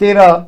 13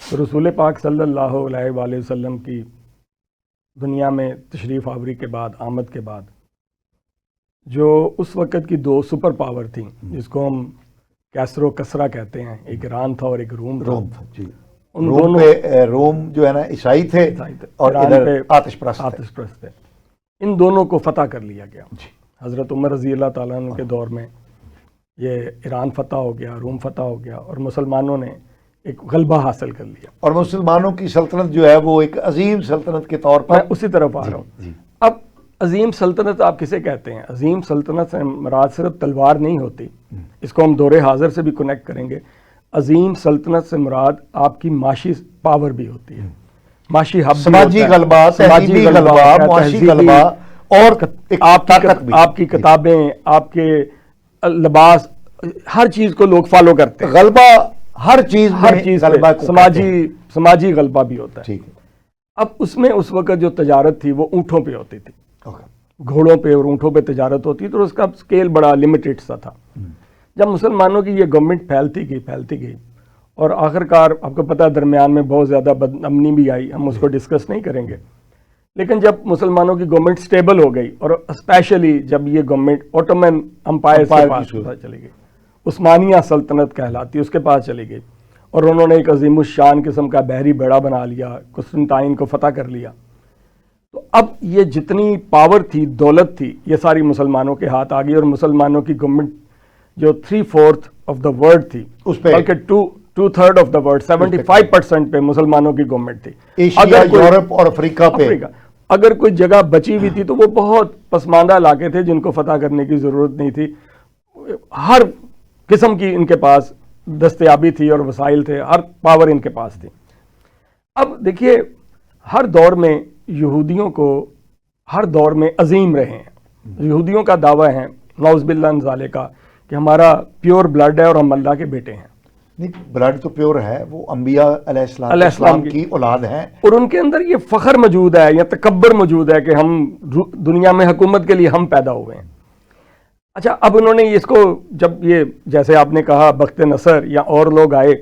تو رسول پاک صلی اللہ علیہ وآلہ وسلم کی دنیا میں تشریف آوری کے بعد، آمد کے بعد، جو اس وقت کی دو سپر پاور تھیں جس کو ہم کیسر و کسرا کہتے ہیں، ایک ایران تھا اور ایک روم تھا. روم تھا جی. روم پہ روم جو ہے نا عیسائی تھے اور ایران پہ آتش پرست تھے. ان دونوں کو فتح کر لیا گیا. جی. حضرت عمر رضی اللہ تعالیٰ عنہ کے دور میں یہ ایران فتح ہو گیا، روم فتح ہو گیا اور مسلمانوں نے ایک غلبہ حاصل کر لیا. اور مسلمانوں کی سلطنت جو ہے وہ ایک عظیم سلطنت کے طور پر، میں اسی طرف آ رہا ہوں. اب عظیم سلطنت آپ کسے کہتے ہیں؟ عظیم سلطنت سے مراد صرف تلوار نہیں ہوتی، اس کو ہم دور حاضر سے بھی کنیکٹ کریں گے. عظیم سلطنت سے مراد آپ کی معاشی پاور بھی ہوتی ہے، معاشی حب، سماجی غلبہ، تہذیبی غلبہ، معاشی غلبہ، اور آپ کی کتابیں، آپ کے لباس، ہر چیز کو لوگ فالو کرتے ہیں. غلبہ ہر چیز غلبہ، سماجی غلبہ بھی ہوتا ہے. ٹھیک. اب اس میں اس وقت جو تجارت تھی وہ اونٹوں پہ ہوتی تھی، گھوڑوں پہ اور اونٹوں پہ تجارت ہوتی، تو اس کا سکیل بڑا لمیٹڈ سا تھا. جب مسلمانوں کی یہ گورنمنٹ پھیلتی گئی اور آخر کار آپ کو پتہ درمیان میں بہت زیادہ بدامنی بھی آئی، ہم اس کو ڈسکس نہیں کریں گے. لیکن جب مسلمانوں کی گورنمنٹ سٹیبل ہو گئی اور اسپیشلی جب یہ گورنمنٹ اوٹومن امپائر کے پاس چلی گئی، عثمانیہ سلطنت کہلاتی، اس کے پاس چلی گئی اور انہوں نے ایک عظیم الشان قسم کا بحری بیڑا بنا لیا، قسطنطین کو فتح کر لیا. تو اب یہ جتنی پاور تھی، دولت تھی، یہ ساری مسلمانوں کے ہاتھ آ گئی اور مسلمانوں کی گورنمنٹ جو 3/4 آف دا ورلڈ تھی، اس پہ بلکہ 2/3 آف دا ورلڈ 75% پہ مسلمانوں کی گورنمنٹ تھی. ایشیا، یورپ اور افریقہ پہ اگر کوئی جگہ بچی ہوئی تھی تو وہ بہت پسماندہ علاقے تھے جن کو فتح کرنے کی ضرورت نہیں تھی. ہر قسم کی ان کے پاس دستیابی تھی اور وسائل تھے، ہر پاور ان کے پاس تھی. اب دیکھیے، ہر دور میں یہودیوں کو ہر دور میں عظیم رہے ہیں. یہودیوں کا دعویٰ ہے نعوذ باللہ من ذالک کہ ہمارا پیور بلڈ ہے اور ہم اللہ کے بیٹے ہیں. نہیں، بلڈ تو پیور ہے، وہ انبیاء علیہ السلام کی اولاد ہیں اور ان کے اندر یہ فخر موجود ہے یا تکبر موجود ہے کہ ہم دنیا میں حکومت کے لیے ہم پیدا ہوئے ہیں. اچھا، اب انہوں نے اس کو جب یہ جیسے آپ نے کہا بخت نصر یا اور لوگ آئے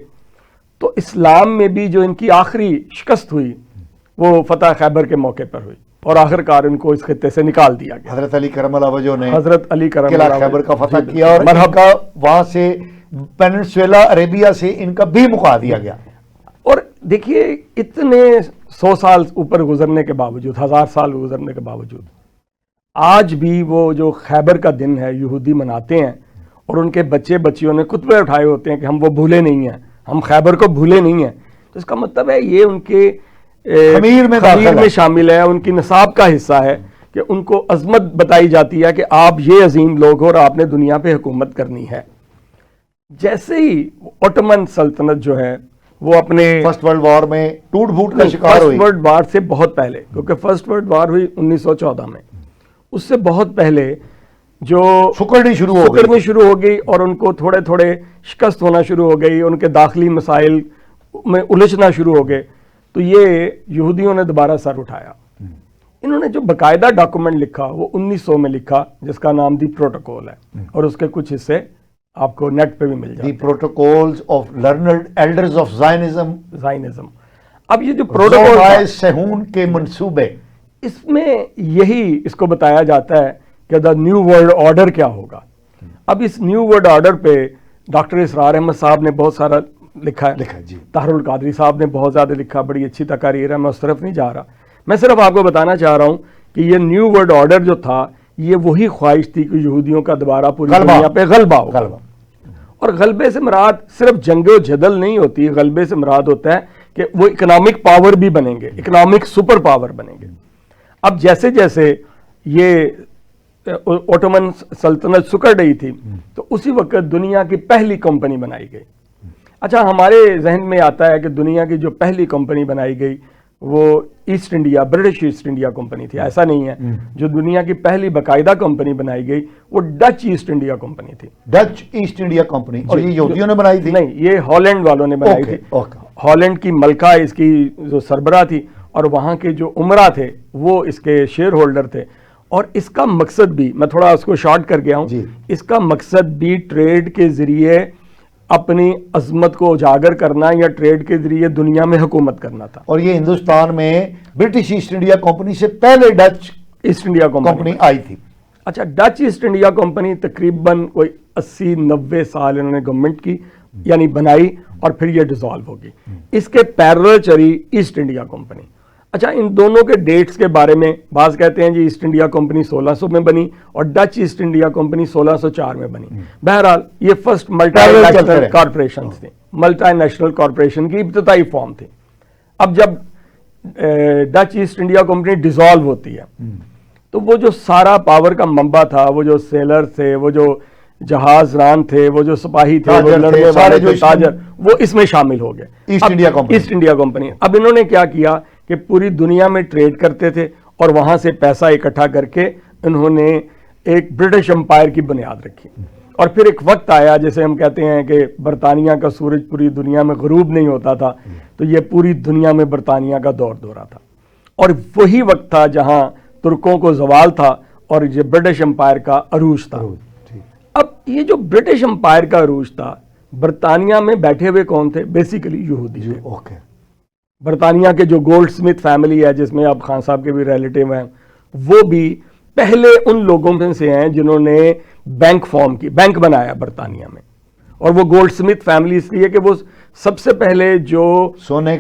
تو اسلام میں بھی جو ان کی آخری شکست ہوئی وہ فتح خیبر کے موقع پر ہوئی اور آخر کار ان کو اس خطے سے نکال دیا گیا. حضرت علی کرم اللہ وجہ نے حضرت علی کرم قلعہ خیبر کا فتح کیا اور ان کا وہاں سے پیننسویلا عربیہ سے ان کا بھی مکا دیا گیا. اور دیکھیے، اتنے 100 سال اوپر گزرنے کے باوجود، 1000 سال گزرنے کے باوجود آج بھی وہ جو خیبر کا دن ہے یہودی مناتے ہیں اور ان کے بچے بچیوں نے خطبے اٹھائے ہوتے ہیں کہ ہم وہ بھولے نہیں ہیں، ہم خیبر کو بھولے نہیں ہیں. تو اس کا مطلب ہے یہ ان کے خمیر میں شامل ہے، ان کی نصاب کا حصہ ہے کہ ان کو عظمت بتائی جاتی ہے کہ آپ یہ عظیم لوگ ہو اور آپ نے دنیا پہ حکومت کرنی ہے. جیسے ہی اوٹومن سلطنت جو ہے وہ اپنے فرسٹ ورلڈ وار میں ٹوٹ پھوٹ کا شکار ہوئی، فرسٹ ورلڈ وار سے بہت پہلے، کیونکہ فرسٹ ورلڈ وار ہوئی 1914 میں، اس سے بہت پہلے جو سکڑنی شروع ہو گئی اور ان کو تھوڑے تھوڑے شکست ہونا شروع ہو گئی، ان کے داخلی مسائل میں الجھنا شروع ہو گئے. تو یہ یہودیوں نے دوبارہ سر اٹھایا. انہوں نے جو باقاعدہ ڈاکومنٹ لکھا وہ 1900 میں لکھا جس کا نام دی پروٹوکول ہے اور اس کے کچھ حصے آپ کو نیٹ پہ بھی مل جائے. The protocols of learned elders of Zionism. اب یہ جو پروٹوکول سہون کے منصوبے، اس میں یہی اس کو بتایا جاتا ہے کہ دا نیو ورلڈ آرڈر کیا ہوگا. اب اس نیو ورلڈ آرڈر پہ ڈاکٹر اسرار احمد صاحب نے بہت سارا لکھا ہے جی. طاہر القادری صاحب نے بہت زیادہ لکھا، بڑی اچھی تقاریر ہے، میں اس طرف نہیں جا رہا. میں صرف آپ کو بتانا چاہ رہا ہوں کہ یہ نیو ورلڈ آرڈر جو تھا یہ وہی خواہش تھی کہ یہودیوں کا دوبارہ پوری دنیا پہ غلبہ ہو. اور غلبے سے مراد صرف جنگ و جدل نہیں ہوتی، غلبے سے مراد ہوتا ہے کہ وہ اکنامک پاور بھی بنیں گے، اکنامک سپر پاور بنیں گے. اب جیسے جیسے یہ اوٹومن سلطنت سکڑ رہی تھی تو اسی وقت دنیا کی پہلی کمپنی بنائی گئی. اچھا، ہمارے ذہن میں آتا ہے کہ دنیا کی جو پہلی کمپنی بنائی گئی وہ East India, British East India company تھی. ایسا نہیں ہے. جو دنیا کی پہلی باقاعدہ کمپنی بنائی گئی وہ ڈچ ایسٹ انڈیا کمپنی تھی. Dutch East India company. اور یہ یہودیوں نے بنائی تھی؟ نہیں، یہ ہالینڈ والوں نے بنائی تھی. ہالینڈ کی ملکہ اس کی جو سربراہ تھی اور وہاں کے جو عمرہ تھے وہ اس کے شیئر ہولڈر تھے. اور اس کا مقصد بھی، میں تھوڑا اس کو شارٹ کر گیا ہوں، اس کا مقصد بھی ٹریڈ کے ذریعے اپنی عظمت کو اجاگر کرنا یا ٹریڈ کے ذریعے دنیا میں حکومت کرنا تھا. اور یہ ہندوستان میں برٹش ایسٹ انڈیا کمپنی سے پہلے ڈچ ایسٹ انڈیا کمپنی آئی تھی. اچھا، ڈچ ایسٹ انڈیا کمپنی تقریباً کوئی 80-90 سال انہوں نے گورنمنٹ کی، یعنی بنائی، اور پھر یہ ڈیزالو ہوگی. اس کے پیرلل چلی ایسٹ انڈیا کمپنی. اچھا، ان دونوں کے ڈیٹس کے بارے میں بعض کہتے ہیں جی ایسٹ انڈیا کمپنی 1600 میں بنی اور ڈچ ایسٹ انڈیا کمپنی 1604 میں بنی. بہرحال یہ فرسٹ ملٹی نیشنل کارپوریشن تھے، ملٹی نیشنل کارپوریشن کی ابتدائی فارم تھی. اب جب Dutch East India company dissolve ہوتی ہے تو وہ جو سارا پاور کا منبع تھا، وہ جو سیلر تھے، وہ جو جہاز ران تھے، وہ جو سپاہی تھے، وہ لڑنے والے جو تاجر، وہ اس میں شامل ہو گئے ایسٹ انڈیا کمپنی. اب انہوں نے کیا کیا کہ پوری دنیا میں ٹریڈ کرتے تھے اور وہاں سے پیسہ اکٹھا کر کے انہوں نے ایک برٹش امپائر کی بنیاد رکھی. اور پھر ایک وقت آیا جیسے ہم کہتے ہیں کہ برطانیہ کا سورج پوری دنیا میں غروب نہیں ہوتا تھا، تو یہ پوری دنیا میں برطانیہ کا دور دورہ تھا. اور وہی وقت تھا جہاں ترکوں کو زوال تھا اور یہ برٹش امپائر کا عروج تھا. اب یہ جو برٹش امپائر کا عروج تھا، برطانیہ میں بیٹھے ہوئے کون تھے؟ بیسیکلی یہودی تھے. برطانیہ کے جو گولڈ سمتھ فیملی ہے، جس میں اب خان صاحب کے بھی ریلیٹیو ہیں، وہ بھی پہلے ان لوگوں میں سے ہیں جنہوں نے بینک فارم کی، بینک بنایا برطانیہ میں. اور وہ گولڈ سمتھ فیملی اس لیے کہ وہ سب سے پہلے جو سونے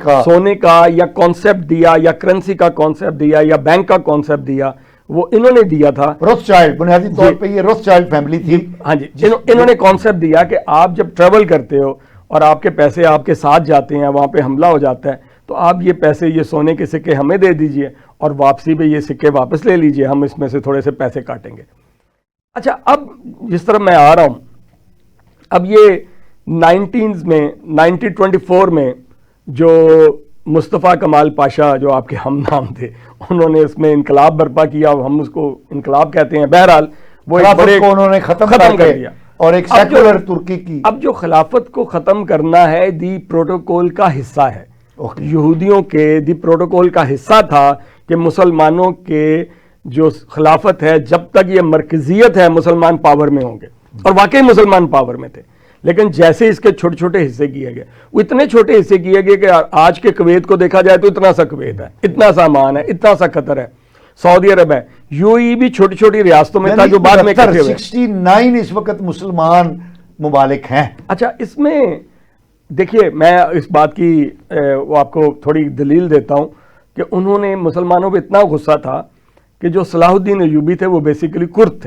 کا یا کانسیپٹ دیا یا کرنسی کا کانسیپٹ دیا یا بینک کا کانسیپٹ دیا، وہ انہوں نے دیا تھا. روتھشائلڈ، بنیادی طور پہ یہ روتھشائلڈ فیملی تھی. ہاں جی، انہوں نے کانسیپٹ دیا کہ آپ جب ٹریول کرتے ہو اور آپ کے پیسے آپ کے ساتھ جاتے ہیں، وہاں پہ حملہ ہو جاتا ہے، تو آپ یہ پیسے، یہ سونے کے سکے ہمیں دے دیجئے اور واپسی پہ یہ سکے واپس لے لیجئے، ہم اس میں سے تھوڑے سے پیسے کاٹیں گے. اچھا، اب جس طرح میں آ رہا ہوں، اب یہ 1924 میں جو مصطفیٰ کمال پاشا جو آپ کے ہم نام تھے، انہوں نے اس میں انقلاب برپا کیا، ہم اس کو انقلاب کہتے ہیں. بہرحال وہ انہوں نے ختم کر دیا اور ایک سیکولر ترکی کی. اب جو خلافت کو ختم کرنا ہے، دی پروٹوکول کا حصہ ہے. یہودیوں کے دی پروٹوکول کا حصہ تھا کہ مسلمانوں کے جو خلافت ہے، جب تک یہ مرکزیت ہے مسلمان پاور میں ہوں گے، اور واقعی مسلمان پاور میں تھے. لیکن جیسے اس کے چھوٹے چھوٹے حصے کیے گئے، وہ اتنے چھوٹے حصے کیے گئے کہ آج کے کویت کو دیکھا جائے تو اتنا سا کویت ہے، اتنا سا عمان ہے، اتنا سا قطر ہے، سعودی عرب ہے، یو ای بھی چھوٹی چھوٹی ریاستوں میں تھا جو بعد میں اکٹھے ہوئے. 69 اس وقت مسلمان ممالک ہیں. اچھا، اس میں دیکھیے میں اس بات کی وہ آپ کو تھوڑی دلیل دیتا ہوں کہ انہوں نے مسلمانوں پہ اتنا غصہ تھا کہ جو صلاح الدین ایوبی تھے وہ بیسیکلی کرد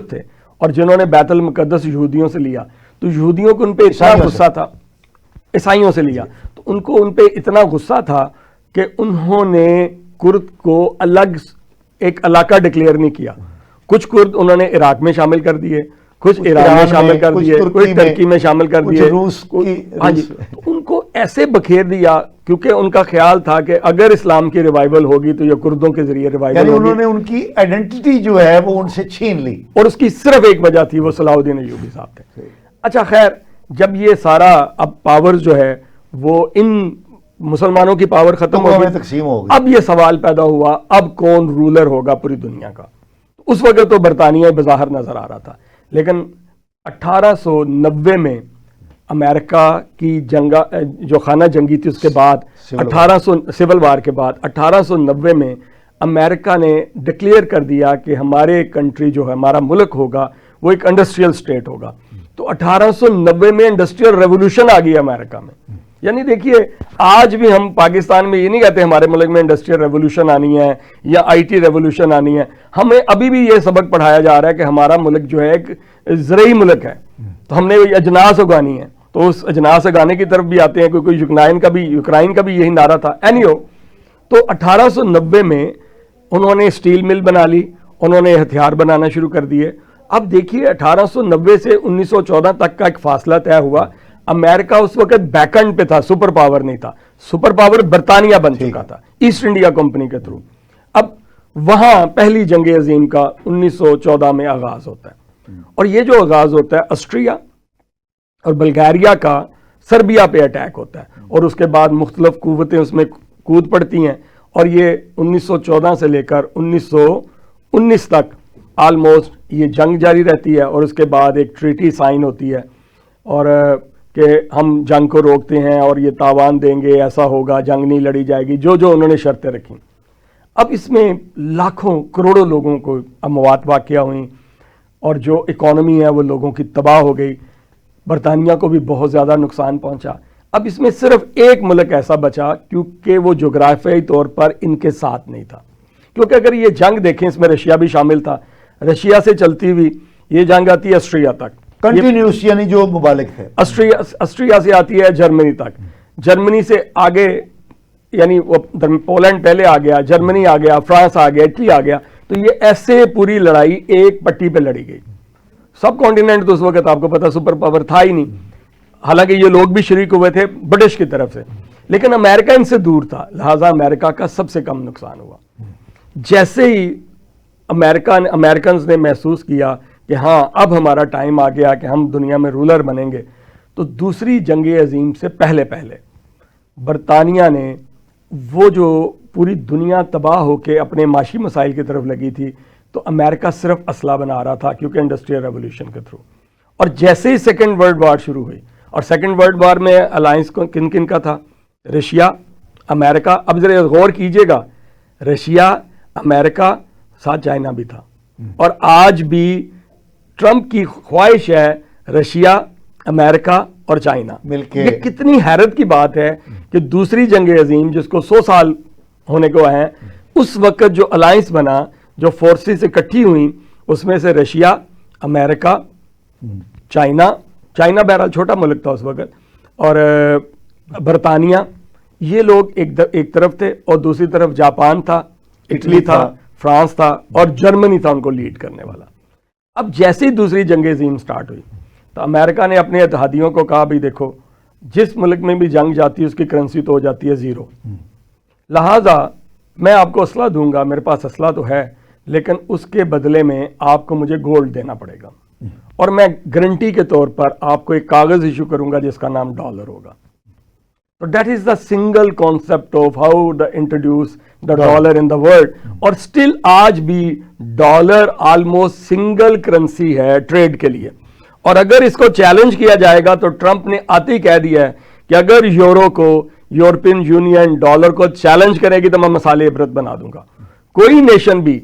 تھے، اور جنہوں نے بیت المقدس یہودیوں سے لیا، تو یہودیوں کو ان پہ اتنا غصہ تھا، عیسائیوں سے لیا، تو ان پہ اتنا غصہ تھا کہ انہوں نے کرد کو الگ ایک علاقہ ڈکلیئر نہیں کیا. کچھ کرد انہوں نے عراق میں شامل کر دیے، کچھ ایران میں شامل کر دیے، کچھ ترکی میں شامل کر دیے، ہاں جی. تو ان کو ایسے بکھیر دیا کیونکہ ان کا خیال تھا کہ اگر اسلام کی ریوائول ہوگی تو یہ کردوں کے ذریعے ریوائول ہوگی. انہوں نے ان کی آئیڈینٹی جو ہے وہ ان سے چھین لی، اور اس کی صرف ایک وجہ تھی، وہ صلاح الدین ایوبی صاحب تھے. اچھا خیر، جب یہ سارا اب پاور جو ہے وہ ان مسلمانوں کی پاور ختم ہو گئی، تقسیم ہو گئی، اب یہ سوال پیدا ہوا اب کون رولر ہوگا پوری دنیا کا. اس وقت تو برطانیہ بظاہر نظر آ رہا تھا، لیکن 1890 میں امریکہ کی جنگ جو خانہ جنگی تھی، اس کے بعد 1800 سول وار کے بعد 1890 میں امریکہ نے ڈکلیئر کر دیا کہ ہمارے کنٹری جو ہے، ہمارا ملک ہوگا وہ ایک انڈسٹریل سٹیٹ ہوگا. تو 1890 میں انڈسٹریل ریولوشن آ گئی امریکہ میں. یعنی دیکھیے آج بھی ہم پاکستان میں یہ نہیں کہتے ہمارے ملک میں انڈسٹریل ریولوشن آنی ہے یا آئی ٹی ریولوشن آنی ہے. ہمیں ابھی بھی یہ سبق پڑھایا جا رہا ہے کہ ہمارا ملک جو ہے ایک زرعی ملک ہے، تو ہم نے اجناس اگانی ہے، تو اس اجناس اگانے کی طرف بھی آتے ہیں، کیونکہ یوکرائن کا بھی یہی نعرہ تھا. اینیو تو 1890 میں انہوں نے اسٹیل مل بنا لی، انہوں نے ہتھیار بنانا شروع کر دیے. اب دیکھیے 1890 سے 1914 تک کا ایک فاصلہ طے ہوا. امریکہ اس وقت بیک اینڈ پہ تھا، سپر پاور نہیں تھا. سپر پاور برطانیہ بن چکا تھا ایسٹ انڈیا کمپنی کے تھرو. اب وہاں پہلی جنگ عظیم کا 1914 میں آغاز ہوتا ہے، اور یہ جو آغاز ہوتا ہے آسٹریا اور بلغاریہ کا سربیا پہ اٹیک ہوتا ہے، اور اس کے بعد مختلف قوتیں اس میں کود پڑتی ہیں، اور یہ 1914 سے لے کر 1919 تک آلموسٹ یہ جنگ جاری رہتی ہے. اور اس کے بعد ایک ٹریٹی سائن ہوتی ہے اور کہ ہم جنگ کو روکتے ہیں اور یہ تاوان دیں گے، ایسا ہوگا، جنگ نہیں لڑی جائے گی، جو انہوں نے شرطیں رکھیں. اب اس میں لاکھوں کروڑوں لوگوں کو اموات واقع ہوئیں اور جو اکانومی ہے وہ لوگوں کی تباہ ہو گئی. برطانیہ کو بھی بہت زیادہ نقصان پہنچا. اب اس میں صرف ایک ملک ایسا بچا کیونکہ وہ جغرافیائی طور پر ان کے ساتھ نہیں تھا. کیونکہ اگر یہ جنگ دیکھیں اس میں رشیا بھی شامل تھا. رشیا سے چلتی ہوئی یہ جنگ آتی ہے آسٹریا تک، کنٹینیوس یعنی جو مبالغ ہے. آسٹریا سے آتی ہے جرمنی تک، جرمنی سے آگے یعنی وہ پولینڈ پہلے آ گیا، جرمنی آ گیا، فرانس آ گیا، اٹلی آ گیا. تو یہ ایسے پوری لڑائی ایک پٹی پہ لڑی گئی. سب کانٹیننٹ تو اس وقت آپ کو پتا سپر پاور تھا ہی نہیں، حالانکہ یہ لوگ بھی شریک ہوئے تھے برٹش کی طرف سے، لیکن امریکہ ان سے دور تھا، لہٰذا امریکہ کا سب سے کم نقصان ہوا. جیسے ہی امریکنز نے محسوس کیا کہ ہاں اب ہمارا ٹائم آ گیا کہ ہم دنیا میں رولر بنیں گے، تو دوسری جنگ عظیم سے پہلے برطانیہ نے وہ جو پوری دنیا تباہ ہو کے اپنے معاشی مسائل کی طرف لگی تھی، تو امریکہ صرف اسلحہ بنا رہا تھا کیونکہ انڈسٹریل ریولوشن کے تھرو. اور جیسے ہی سیکنڈ ورلڈ وار شروع ہوئی، اور سیکنڈ ورلڈ وار میں الائنس کن کن کا تھا؟ رشیا، امریکہ. اب ذرا غور کیجئے گا، رشیا، امریکہ، ساتھ چائنا بھی تھا. اور آج بھی ٹرمپ کی خواہش ہے رشیا، امریکہ اور چائنا مل کے. یہ کتنی حیرت کی بات ہے کہ دوسری جنگ عظیم جس کو 100 سال ہونے کو ہیں، اس وقت جو الائنس بنا، جو فورسز اکٹھی ہوئیں، اس میں سے رشیا، امریکہ، چائنا بہرحال چھوٹا ملک تھا اس وقت، اور برطانیہ، یہ لوگ ایک طرف تھے، اور دوسری طرف جاپان تھا، اٹلی تھا، فرانس تھا، اور جرمنی تھا ان کو لیڈ کرنے والا. اب جیسے ہی دوسری جنگ عظیم سٹارٹ ہوئی تو امریکہ نے اپنے اتحادیوں کو کہا بھئی دیکھو، جس ملک میں بھی جنگ جاتی ہے اس کی کرنسی تو ہو جاتی ہے زیرو، لہٰذا میں آپ کو اسلحہ دوں گا، میرے پاس اسلحہ تو ہے، لیکن اس کے بدلے میں آپ کو مجھے گولڈ دینا پڑے گا، اور میں گارنٹی کے طور پر آپ کو ایک کاغذ ایشو کروں گا جس کا نام ڈالر ہوگا. تو that is the single concept of how the introduce the dollar in the world. اور اسٹل آج بھی ڈالر آلموسٹ سنگل کرنسی ہے ٹریڈ کے لیے. اور اگر اس کو چیلنج کیا جائے گا تو ٹرمپ نے آتے ہی کہہ دیا ہے کہ اگر یورو کو، یورپین یونین ڈالر کو چیلنج کرے گی تو میں مثال عبرت بنا دوں گا. کوئی نیشن بھی،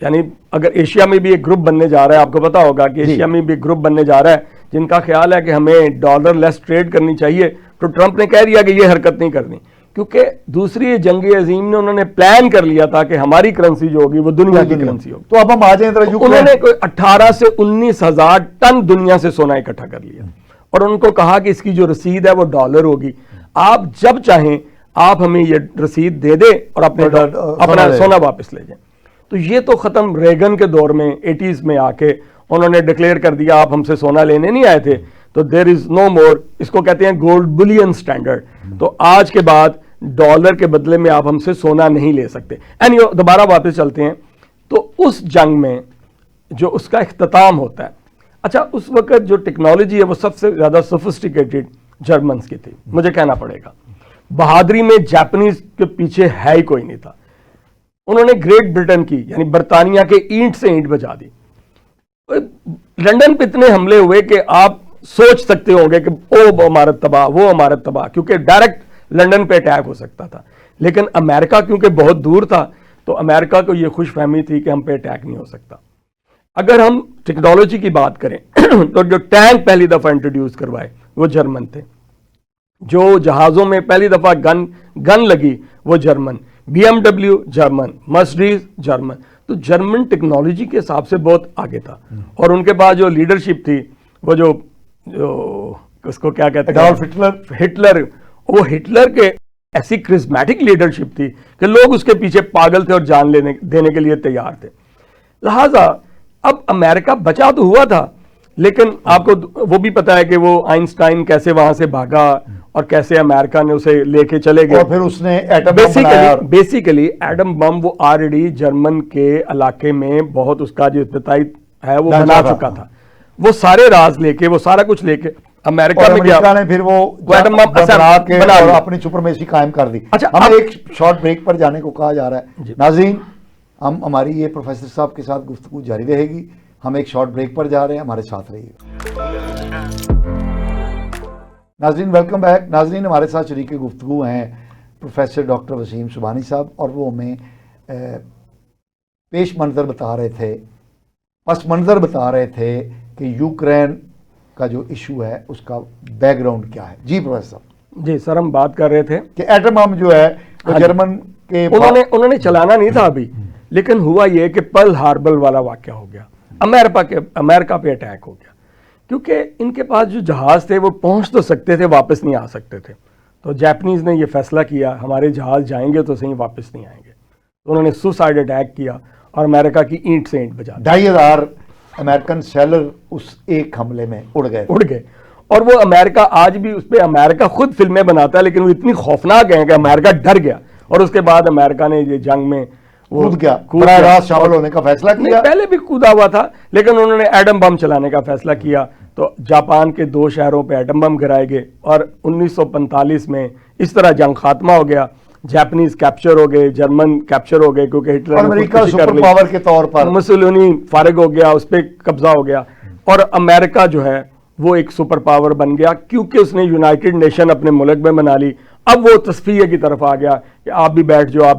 یعنی اگر ایشیا میں بھی ایک گروپ بننے جا رہا ہے، آپ کو پتا ہوگا کہ ایشیا میں بھی ایک گروپ بننے جا رہا ہے جن کا خیال ہے کہ ہمیں ڈالر لیس ٹریڈ کرنی چاہیے، تو ٹرمپ نے کہہ دیا کہ یہ حرکت نہیں کرنی، کیونکہ دوسری جنگ عظیم نے انہوں نے پلان کر لیا تھا کہ ہماری کرنسی جو ہوگی وہ دنیا کی کرنسی ہوگی. تو اب ہم آ جائیں ذرا، انہوں نے کوئی 18 سے 19 ہزار ٹن دنیا سے سونا اکٹھا کر لیا، اور ان کو کہا کہ اس کی جو رسید ہے وہ ڈالر ہوگی، آپ جب چاہیں آپ ہمیں یہ رسید دے دیں اور اپنا سونا واپس لے جائیں. تو یہ تو ختم ریگن کے دور میں 80s میں آ کے انہوں نے ڈکلیئر کر دیا آپ ہم سے سونا لینے نہیں آئے تھے، تو دیر از نو مور، اس کو کہتے ہیں گولڈ بلین سٹینڈرڈ. تو آج کے بعد ڈالر کے بدلے میں آپ ہم سے سونا نہیں لے سکتے. دوبارہ واپس چلتے ہیں. تو اس جنگ میں جو اس کا اختتام ہوتا ہے، اچھا اس وقت جو ٹیکنالوجی ہے وہ سب سے زیادہ سوفسٹیکیٹڈ جرمنز کی تھی، مجھے کہنا پڑے گا. بہادری میں جاپنیز کے پیچھے ہے ہی کوئی نہیں تھا. انہوں نے گریٹ برٹن کی یعنی برطانیہ کے اینٹ سے اینٹ بجا دی. لندن پہ اتنے حملے ہوئے کہ آپ سوچ سکتے ہوں گے کہ وہ عمارت تباہ، وہ عمارت تباہ، کیونکہ ڈائریکٹ لندن پہ اٹیک ہو سکتا تھا. لیکن امریکہ کیونکہ بہت دور تھا تو امریکہ کو یہ خوش فہمی تھی کہ ہم پہ اٹیک نہیں ہو سکتا. اگر ہم ٹیکنالوجی کی بات کریں تو جو ٹینک پہلی دفعہ انٹروڈیوس کروائے وہ جرمن تھے. جو جہازوں میں پہلی دفعہ گن لگی وہ German. BMW German, Mercedes German. تو جرمن ٹیکنالوجی کے حساب سے بہت آگے تھا. اور ان کے بعد جو لیڈرشپ تھی وہ جو اس کو کیا کہتے ہیں، ہٹلر کے ایسی کرزمیٹک لیڈرشپ تھی کہ لوگ اس کے پیچھے پاگل تھے اور جان دینے کے لیے تیار تھے. لہٰذا اب امریکہ بچا تو ہوا تھا، لیکن آپ کو وہ بھی پتا ہے کہ وہ آئنسٹائن کیسے وہاں سے بھاگا اور کیسے امریکہ نے اسے لے کے چلے گئے، اور پھر اس نے ایٹم بم بنایا. بیسیکلی ایٹم بم وہ آلریڈی جرمن کے علاقے میں بہت اس کا جو ابتدائی ہے وہ بنا چکا تھا. وہ سارے راز لے کے، وہ سارا کچھ لے کے امریکہ نے پھر وہ ایٹم بم بنا کے اور اپنی سپرمیسی قائم کر دی. ہمیں ایک شارٹ بریک پر جانے کو کہا جا رہا ہے. ناظرین، ہماری یہ پروفیسر صاحب کے ساتھ گفتگو جاری رہے گی. ہم ایک شارٹ بریک پر جا رہے ہیں، ہمارے ساتھ رہیے. ناظرین ویلکم بیک. ناظرین ہمارے ساتھ شریک گفتگو ہیں پروفیسر ڈاکٹر وسیم سبحانی صاحب, اور وہ ہمیں پیش منظر بتا رہے تھے, پس منظر بتا رہے تھے کہ یوکرین کا جو ایشو ہے اس کا بیک گراؤنڈ کیا ہے. جی پروفیسر صاحب. جی سر, ہم بات کر رہے تھے کہ ایٹم بم جو ہے وہ جرمن کے انہوں نے چلانا نہیں تھا ابھی, لیکن ہوا یہ کہ پرل ہاربر والا واقعہ ہو گیا, امریکہ پہ اٹیک ہو گیا, کیونکہ ان کے پاس جو جہاز تھے وہ پہنچ تو سکتے تھے, واپس نہیں آ سکتے تھے. تو جیپنیز نے یہ فیصلہ کیا ہمارے جہاز جائیں گے تو صحیح, واپس نہیں آئیں گے. تو انہوں نے سوسائڈ اٹیک کیا اور امریکہ کی اینٹ سے اینٹ بجا 2,500 امریکن سیلر اس ایک حملے میں اڑ گئے. اور وہ امریکہ آج بھی اس پہ امریکہ خود فلمیں بناتا ہے, لیکن وہ اتنی خوفناک ہیں کہ امریکہ ڈر گیا, اور اس کے بعد امریکہ نے یہ جنگ میں کود گیا, شامل ہونے کا فیصلہ کیا. پہلے بھی کودا ہوا تھا, لیکن انہوں نے ایٹم بم چلانے کا فیصلہ کیا. تو جاپان کے 2 شہروں پہ ایٹم بم گرائے گئے, اور 1945 میں اس طرح جنگ خاتمہ ہو گیا. جاپنیز کیپچر ہو گئے, جرمن کیپچر ہو گئے, کیونکہ ہٹلر امریکہ سپر پاور کے طور پر, مسولینی فارغ ہو گیا, اس پہ قبضہ ہو گیا, اور امریکہ جو ہے وہ ایک سپر پاور بن گیا کیونکہ اس نے یونائٹڈ نیشن اپنے ملک میں بنا لی. اب وہ تصفیہ کی طرف آ گیا کہ آپ بھی بیٹھ جاؤ,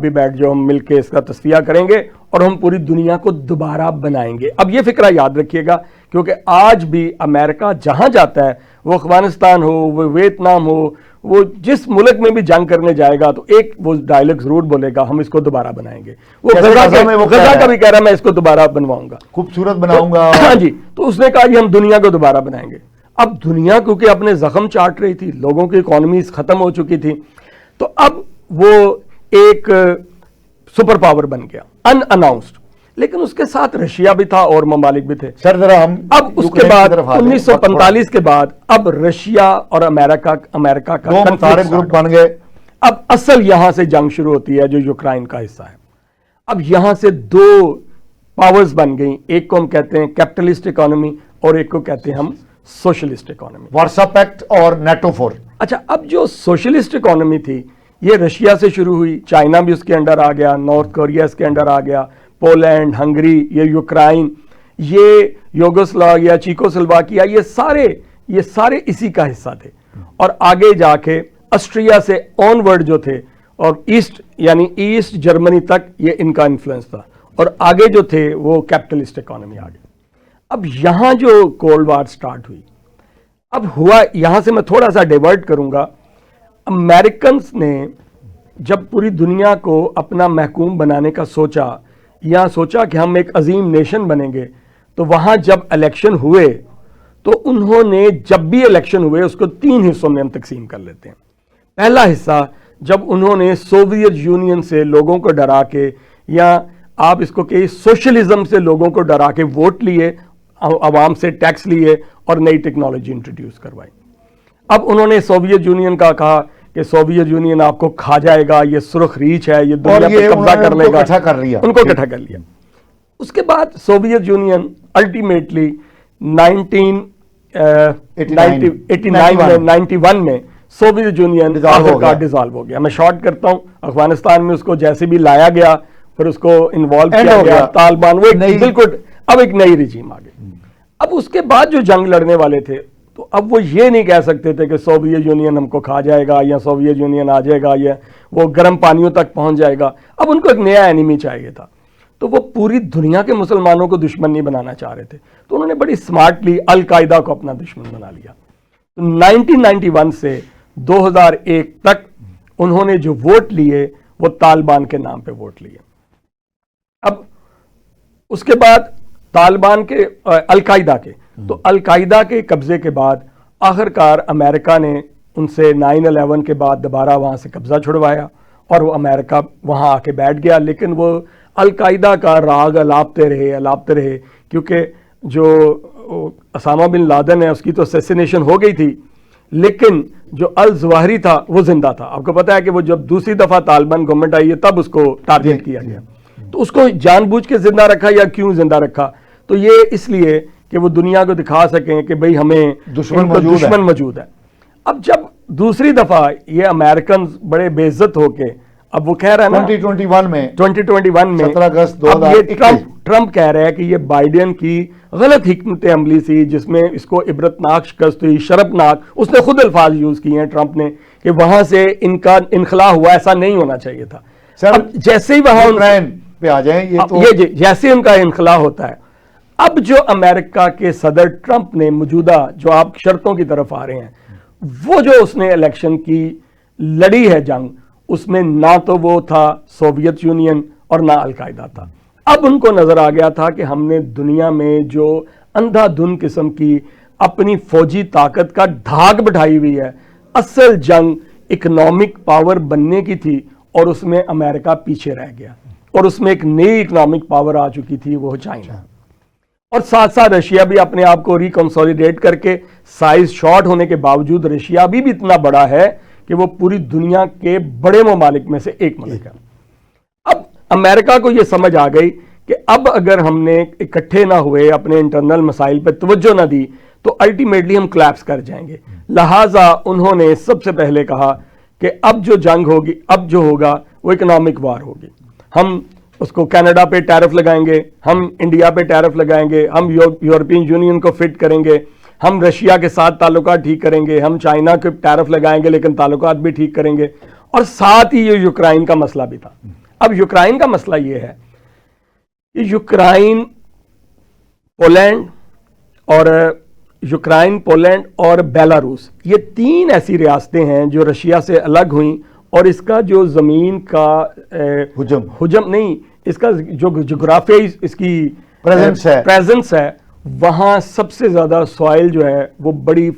ہم مل کے اس کا تصفیہ کریں گے اور ہم پوری دنیا کو دوبارہ بنائیں گے. اب یہ فکرہ یاد رکھیے گا, کیونکہ آج بھی امریکہ جہاں جاتا ہے, وہ افغانستان ہو, وہ ویتنام ہو, وہ جس ملک میں بھی جنگ کرنے جائے گا تو ایک وہ ڈائلاگ ضرور بولے گا, ہم اس کو دوبارہ بنائیں گے. وہ غزہ کا بھی کہہ رہا میں اس کو دوبارہ بنواؤں گا, خوبصورت بناؤں گا. ہاں جی, تو اس نے کہا جی ہم دنیا کو دوبارہ بنائیں گے. اب دنیا کیونکہ اپنے زخم چاٹ رہی تھی, لوگوں کی اکانومیز ختم ہو چکی تھی, تو اب وہ ایک سپر پاور بن گیا ان اناؤنسڈ. لیکن اس کے ساتھ رشیا بھی تھا اور ممالک بھی تھے. سر ذرا ہم اب اس کے بعد 1945 کے بعد اب رشیا اور امریکہ کا دو متحارب گروپ بن گئے. اب اصل یہاں سے جنگ شروع ہوتی ہے جو یوکرائن کا حصہ ہے. اب یہاں سے 2 پاورز بن گئیں, ایک کو ہم کہتے ہیں کیپٹلسٹ اکانومی اور ایک کو کہتے ہیں ہم سوشلسٹ اکانومی, وارسا پیکٹ اور نیٹو فور. اچھا, اب جو سوشلسٹ اکانومی تھی یہ رشیا سے شروع ہوئی, چائنا بھی اس کے انڈر آ گیا, نارتھ کوریا اس کے انڈر آ گیا, پولینڈ, ہنگری, یہ یوکرائن, یہ یوگوسلاویا, چیکوسلواکیا, یہ سارے اسی کا حصہ تھے. اور آگے جا کے آسٹریا سے آن ورڈ جو تھے, اور ایسٹ یعنی ایسٹ جرمنی تک یہ ان کا انفلوئنس تھا, اور آگے جو تھے وہ کیپٹلسٹ اکانومی آ گئی. اب یہاں جو کولڈ وار سٹارٹ ہوئی, اب ہوا یہاں سے میں تھوڑا سا ڈیورٹ کروں گا. امریکنز نے جب پوری دنیا کو اپنا محکوم بنانے کا سوچا کہ ہم ایک عظیم نیشن بنیں گے, تو وہاں جب الیکشن ہوئے تو انہوں نے جب بھی الیکشن ہوئے اس کو 3 حصوں میں ہم تقسیم کر لیتے ہیں. پہلا حصہ جب انہوں نے سوویت یونین سے لوگوں کو ڈرا کے, یا آپ اس کو کہ سوشلزم سے لوگوں کو ڈرا کے ووٹ لیے, عوام سے ٹیکس لیے اور نئی ٹیکنالوجی انٹروڈیوس کروائی. اب انہوں نے سوویت یونین کا کہا کہ سوویت یونین آپ کو کھا جائے گا, یہ سرخ ریچھ ہے, یہ دنیا پہ قبضہ کر لے گا, ان کو اکٹھا کر لیا. اس کے بعد سوویت یونین الٹیمیٹلی 1991 میں سوویت یونین ڈیزالو ہو گیا. میں شارٹ کرتا ہوں, افغانستان میں اس کو جیسے بھی لایا گیا, پھر اس کو انوالو کیا گیا, طالبان, وہ بالکل اب ایک نئی رجیم آ گئی. اب اس کے بعد جو جنگ لڑنے والے تھے تو اب وہ یہ نہیں کہہ سکتے تھے کہ سوویت یونین ہم کو کھا جائے گا, یا سوویت یونین آ جائے گا, یا وہ گرم پانیوں تک پہنچ جائے گا. اب ان کو ایک نیا اینیمی چاہیے تھا, تو وہ پوری دنیا کے مسلمانوں کو دشمن نہیں بنانا چاہ رہے تھے, تو انہوں نے بڑی سمارٹلی القاعدہ کو اپنا دشمن بنا لیا. تو 1991 سے 2001 تک انہوں نے جو ووٹ لیے وہ طالبان کے نام پہ ووٹ لیے. اب اس کے بعد طالبان کے القاعدہ کے, تو القاعدہ کے قبضے کے بعد آخرکار امریکہ نے ان سے 9/11 کے بعد دوبارہ وہاں سے قبضہ چھڑوایا, اور وہ امریکہ وہاں آ کے بیٹھ گیا. لیکن وہ القاعدہ کا راگ الاپتے رہے, کیونکہ جو اسامہ بن لادن ہے اس کی تو اسیسینیشن ہو گئی تھی, لیکن جو الظواہری تھا وہ زندہ تھا. آپ کو پتا ہے کہ وہ جب دوسری دفعہ طالبان گورنمنٹ آئی ہے تب اس کو ٹارگیٹ کیا گیا. تو اس کو جان بوجھ کے زندہ رکھا, یا کیوں زندہ رکھا, تو یہ اس لیے کہ وہ دنیا کو دکھا سکیں کہ بھئی ہمیں دشمن موجود ہے. اب جب دوسری دفعہ یہ امریکنز بڑے بے عزت ہو کے, اب وہ کہہ رہا ہے نا 2021 میں 17 اگست 2021 ٹرمپ کہہ رہا ہے کہ یہ بائیڈن کی غلط حکمت عملی سی جس میں اس کو عبرتناک شکست ہوئی، شرمناک، اس نے خود الفاظ یوز کیے ہیں ٹرمپ نے کہ وہاں سے ان کا انخلا ہوا، ایسا نہیں ہونا چاہیے تھا. سر اب جیسے ہی وہاں یوکرین پہ آ جائیں، یہ جیسے ان کا انخلا ہوتا ہے، اب جو امریکہ کے صدر ٹرمپ نے موجودہ جو آپ شرطوں کی طرف آ رہے ہیں، وہ جو اس نے الیکشن کی لڑی ہے جنگ، اس میں نہ تو وہ تھا سوویت یونین اور نہ القاعدہ تھا. اب ان کو نظر آ گیا تھا کہ ہم نے دنیا میں جو اندھا دھن قسم کی اپنی فوجی طاقت کا دھاگ بٹھائی ہوئی ہے، اصل جنگ اکنامک پاور بننے کی تھی اور اس میں امریکہ پیچھے رہ گیا، اور اس میں ایک نئی اکنامک پاور آ چکی تھی، وہ چائنا. اور ساتھ ساتھ رشیا بھی اپنے آپ کو ریکنسولیڈیٹ کر کے، سائز شارٹ ہونے کے باوجود رشیا بھی اتنا بڑا ہے کہ وہ پوری دنیا کے بڑے ممالک میں سے ایک ملک ہے. اب امریکہ کو یہ سمجھ آ گئی کہ اب اگر ہم نے اکٹھے نہ ہوئے، اپنے انٹرنل مسائل پہ توجہ نہ دی، تو الٹیمیٹلی ہم کلیپس کر جائیں گے. لہٰذا انہوں نے سب سے پہلے کہا کہ اب جو جنگ ہوگی، اب جو ہوگا وہ اکنامک وار ہوگی. ہم اس کو کینیڈا پہ ٹیرف لگائیں گے، ہم انڈیا پہ ٹیرف لگائیں گے، ہم یورپین یونین کو فٹ کریں گے، ہم رشیا کے ساتھ تعلقات ٹھیک کریں گے، ہم چائنا کے ٹیرف لگائیں گے لیکن تعلقات بھی ٹھیک کریں گے. اور ساتھ ہی یہ یوکرائن کا مسئلہ بھی تھا. اب یوکرائن کا مسئلہ یہ ہے کہ یوکرائن، پولینڈ اور بیلاروس، یہ تین ایسی ریاستیں ہیں جو رشیا سے الگ ہوئیں، اور اس کا جو زمین کا حجم نہیں، اس کا جو جغرافیائی اس کی پریزنس ہے، وہاں سب سے زیادہ سوائل جو ہے وہ بڑی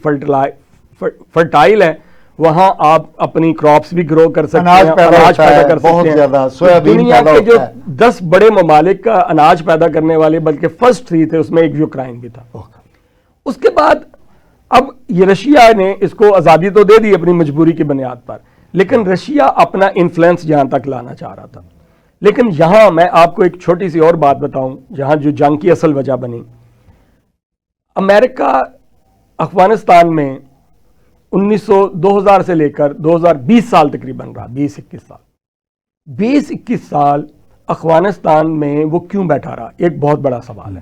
فرٹائل ہے. وہاں آپ اپنی کراپس بھی گرو کر سکتے ہیں، اناج پیدا کر سکتے ہیں. دنیا کے جو 10 بڑے ممالک کا اناج پیدا کرنے والے بلکہ فرسٹ 3 تھے، اس میں ایک یوکرائن بھی تھا. اس کے بعد اب یہ رشیا نے اس کو آزادی تو دے دی اپنی مجبوری کی بنیاد پر، لیکن رشیا اپنا انفلوئنس یہاں تک لانا چاہ رہا تھا. لیکن یہاں میں آپ کو ایک چھوٹی سی اور بات بتاؤں، جہاں جو جنگ کی اصل وجہ بنی. امریکہ افغانستان میں 2000 سے لے کر 2020 سال تقریباً رہا، 20-21 سال افغانستان میں وہ کیوں بیٹھا رہا؟ ایک بہت بڑا سوال ہے.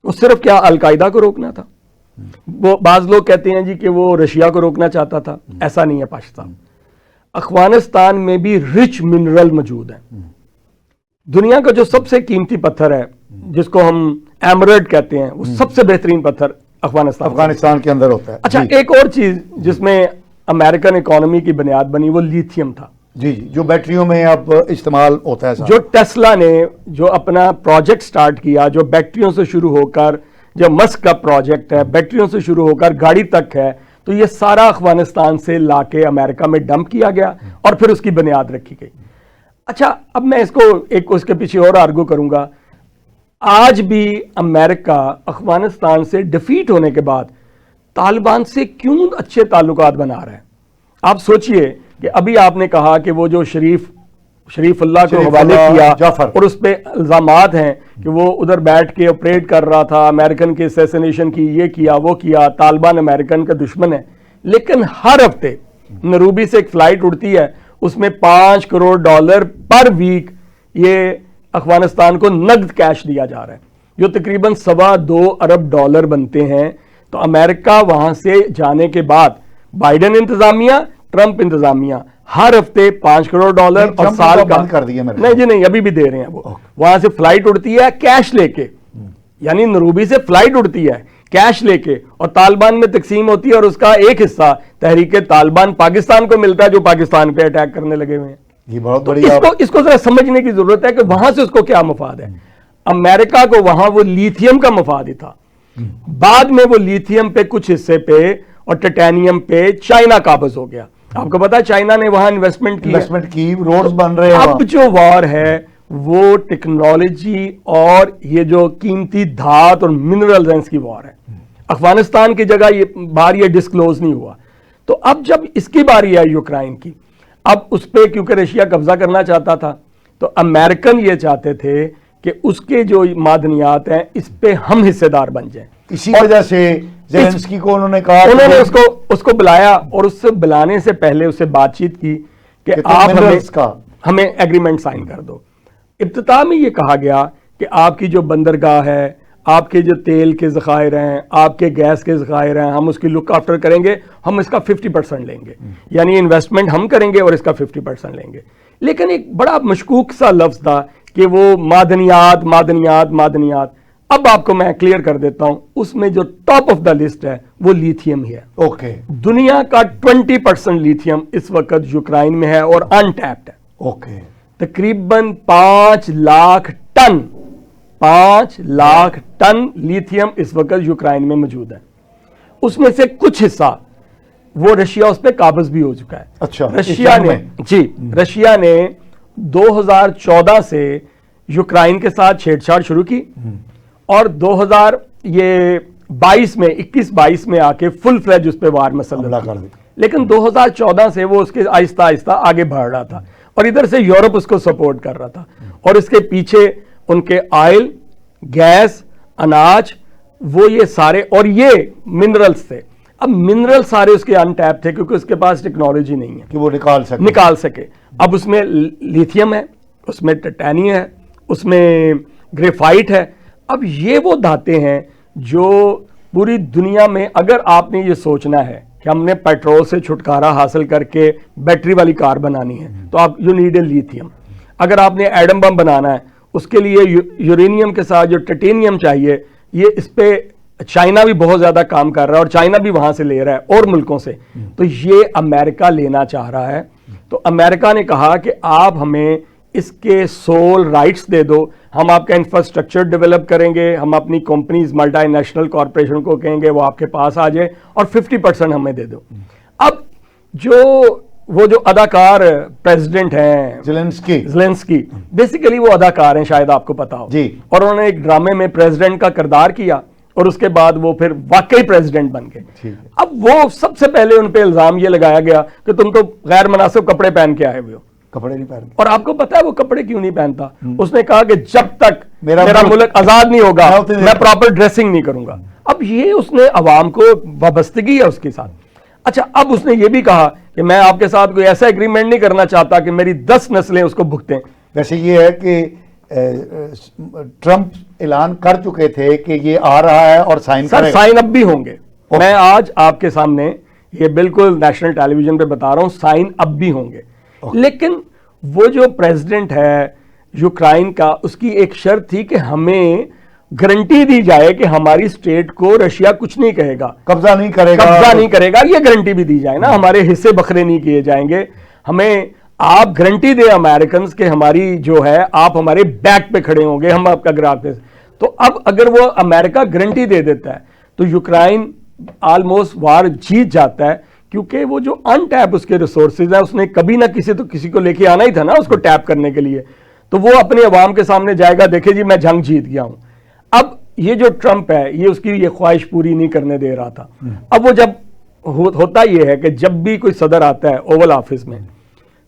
وہ صرف کیا القاعدہ کو روکنا تھا؟ وہ بعض لوگ کہتے ہیں جی کہ وہ رشیا کو روکنا چاہتا تھا. ایسا نہیں ہے پاکستان. افغانستان میں بھی رچ منرل موجود ہیں. دنیا کا جو سب سے قیمتی پتھر ہے جس کو ہم ایمرلڈ کہتے ہیں، وہ سب سے بہترین پتھر افغانستان کے اندر ہوتا ہے. اچھا، ایک اور چیز جس میں امریکن اکانومی کی بنیاد بنی وہ لیتھیم تھا. جی جو بیٹریوں میں اب استعمال ہوتا ہے. جو ٹیسلا نے جو اپنا پروجیکٹ سٹارٹ کیا، جو بیٹریوں سے شروع ہو کر، جو مسک کا پروجیکٹ ہے بیٹریوں سے شروع ہو کر گاڑی تک ہے، تو یہ سارا افغانستان سے لا کے امریکہ میں ڈمپ کیا گیا اور پھر اس کی بنیاد رکھی گئی. اچھا، اب میں اس کو ایک اس کے پیچھے اور آرگو کروں گا. آج بھی امریکہ افغانستان سے ڈیفیٹ ہونے کے بعد طالبان سے کیوں اچھے تعلقات بنا رہا ہے؟ آپ سوچئے کہ ابھی آپ نے کہا کہ وہ جو شریف اللہ کو حوالے کیا اور اس پہ الزامات ہیں کہ وہ ادھر بیٹھ کے آپریٹ کر رہا تھا، امریکن کے اسیسینیشن کی، یہ کیا وہ کیا، طالبان امریکن کا دشمن ہے. لیکن ہر ہفتے نروبی سے ایک فلائٹ اڑتی ہے، اس میں $5 کروڑ پر ویک یہ افغانستان کو نقد کیش دیا جا رہا ہے، جو تقریباً $2.25 ارب بنتے ہیں. تو امریکہ وہاں سے جانے کے بعد بائیڈن انتظامیہ، ٹرمپ انتظامیہ ہر ہفتے $5 کروڑ اور سال کا کر دیا. نہیں جی نہیں، ابھی بھی دے رہے ہیں. وہ وہاں سے فلائٹ اڑتی ہے کیش لے کے، یعنی نروبی سے فلائٹ اڑتی ہے کیش لے کے اور طالبان میں تقسیم ہوتی ہے، اور اس کا ایک حصہ تحریک طالبان پاکستان کو ملتا ہے جو پاکستان پہ اٹیک کرنے لگے ہوئے ہیں. یہ بہت بڑی اس کو ذرا سمجھنے کی ضرورت ہے کہ وہاں سے اس کو کیا مفاد ہے. امریکہ کو وہاں وہ لیتھیم کا مفاد ہی تھا. بعد میں وہ لیتھیم پہ کچھ حصے پہ اور ٹیٹانیم پہ چائنا قابض ہو گیا. آپ کو پتا چائنا نے وہاں انویسٹمنٹ کی، روڈز بن رہے ہیں. اب جو وار ہے وہ ٹیکنالوجی اور یہ جو قیمتی دھات اور منرلز کی وار ہے. افغانستان کی جگہ یہ ڈسکلوز نہیں ہوا. تو اب جب اس کی باری آئی یوکرائن کی، اب اس پہ کیونکہ رشیا قبضہ کرنا چاہتا تھا، تو امریکن یہ چاہتے تھے کہ اس کے جو معدنیات ہیں اس پہ ہم حصے دار بن جائیں. اسی وجہ سے زیلنسکی کو انہوں نے کہا، انہوں نے اس کو بلایا اور اس سے بلانے سے پہلے اس سے بات چیت کی کہ آپ ہمیں ایگریمنٹ سائن کر دو. ابتدا میں یہ کہا گیا کہ آپ کی جو بندرگاہ ہے، آپ کے جو تیل کے ذخائر ہیں، آپ کے گیس کے ذخائر ہیں، ہم اس کی لک آفٹر کریں گے، ہم اس کا 50% لیں گے، یعنی انویسٹمنٹ ہم کریں گے اور اس کا 50% لیں گے. لیکن ایک بڑا مشکوک سا لفظ تھا کہ وہ معدنیات معدنیات معدنیات. اب آپ کو میں کلیئر کر دیتا ہوں، اس میں جو ٹاپ آف دا لسٹ ہے وہ لیتھیم ہی ہے. اوکے. دنیا کا 20% لیتھیم اس وقت یوکرائن میں ہے اور انٹیپڈ ہے. اوکے. تقریباً 5 لاکھ ٹن لیتھیم اس وقت یوکرائن میں موجود ہے. اس میں سے کچھ حصہ وہ رشیا اس پہ قابض بھی ہو چکا ہے. اچھا. رشیا نے 2014 سے یوکرائن کے ساتھ چھیڑ چھاڑ شروع کی اور 21-22 میں آ کے فل فلیج اس پہ وار مسلط کر دی. لیکن 2014 سے وہ اس کے آہستہ آہستہ آگے بڑھ رہا تھا اور ادھر سے یورپ اس کو سپورٹ کر رہا تھا اور اس کے پیچھے ان کے آئل، گیس، اناج، وہ یہ سارے اور یہ منرلز تھے. اب منرل سارے اس کے انٹیپ تھے کیونکہ اس کے پاس ٹیکنالوجی نہیں ہے کہ وہ نکال سکے. اب اس میں لیتھیم ہے، اس میں ٹائٹینیم ہے، اس میں گریفائٹ ہے. اب یہ وہ دھاتیں ہیں جو پوری دنیا میں، اگر آپ نے یہ سوچنا ہے کہ ہم نے پیٹرول سے چھٹکارا حاصل کر کے بیٹری والی کار بنانی ہے تو آپ یو نیڈ اے لیتھیم. اگر آپ نے ایڈم بم بنانا ہے اس کے لیے یورینیم کے ساتھ جو ٹائٹینیم چاہیے، یہ اس پہ چائنا بھی بہت زیادہ کام کر رہا ہے اور چائنا بھی وہاں سے لے رہا ہے اور ملکوں سے. تو یہ امریکہ لینا چاہ رہا ہے. تو امریکہ نے کہا کہ آپ ہمیں اس کے سول رائٹس دے دو، ہم آپ کا انفراسٹرکچر ڈیولپ کریں گے، ہم اپنی کمپنیز ملٹی نیشنل کارپوریشن کو کہیں گے وہ آپ کے پاس آ جائے اور 50% ہمیں دے دو. اب وہ جو اداکار پریزیڈنٹ ہیں زیلنسکی، بیسیکلی وہ اداکار ہیں، شاید آپ کو پتا ہو جی. اور انہوں نے ایک ڈرامے میں پریزیڈنٹ کا کردار کیا اور اس کے بعد وہ پھر واقعی پریزیڈنٹ بن گئے. اب وہ سب سے پہلے ان پہ الزام یہ لگایا گیا کہ تم تو غیر مناسب کپڑے پہن کے آئے ہوئے ہو. کپڑے نہیں پہنتے. اور آپ کو پتا ہے وہ کپڑے کیوں نہیں پہنتا؟ اس نے کہا کہ جب تک میرا ملک آزاد نہیں ہوگا میں پراپر ڈریسنگ نہیں کروں گا. اب یہ اس نے عوام کو وابستگی ہے اس کے ساتھ. اچھا، اب اس نے یہ بھی کہا کہ میں آپ کے ساتھ کوئی ایسا ایگریمنٹ نہیں کرنا چاہتا کہ میری 10 نسلیں اس کو بھگتیں. ویسے یہ ہے کہ ٹرمپ اعلان کر چکے تھے کہ یہ آ رہا ہے اور سائن اب بھی ہوں گے. میں آج آپ کے سامنے یہ بالکل نیشنل ٹیلی ویژن پہ بتا رہا ہوں، سائن اب بھی ہوں گے. لیکن وہ جو پریزیڈنٹ ہے یوکرائن کا، اس کی ایک شرط تھی کہ ہمیں گارنٹی دی جائے کہ ہماری سٹیٹ کو رشیا کچھ نہیں کہے گا، قبضہ نہیں کرے گا. یہ گارنٹی بھی دی جائے نا، ہمارے حصے بکھرے نہیں کیے جائیں گے. ہمیں آپ گارنٹی دیں امریکنز کہ ہماری جو ہے آپ ہمارے بیک پہ کھڑے ہوں گے، ہم آپ کا گراف پہ. تو اب اگر وہ امریکہ گارنٹی دے دیتا ہے تو یوکرائن آلموسٹ وار جیت جاتا ہے، کیونکہ وہ جو ان ٹیپ اس کے ریسورسز ہیں، اس نے کبھی نہ کسی کو لے کے آنا ہی تھا نا اس کو ٹیپ کرنے کے لیے. تو وہ اپنے عوام کے سامنے جائے گا، دیکھے جی میں جنگ جیت گیا ہوں. اب یہ جو ٹرمپ ہے یہ اس کی یہ خواہش پوری نہیں کرنے دے رہا تھا. اب وہ جب ہوتا یہ ہے کہ جب بھی کوئی صدر آتا ہے اوول آفس میں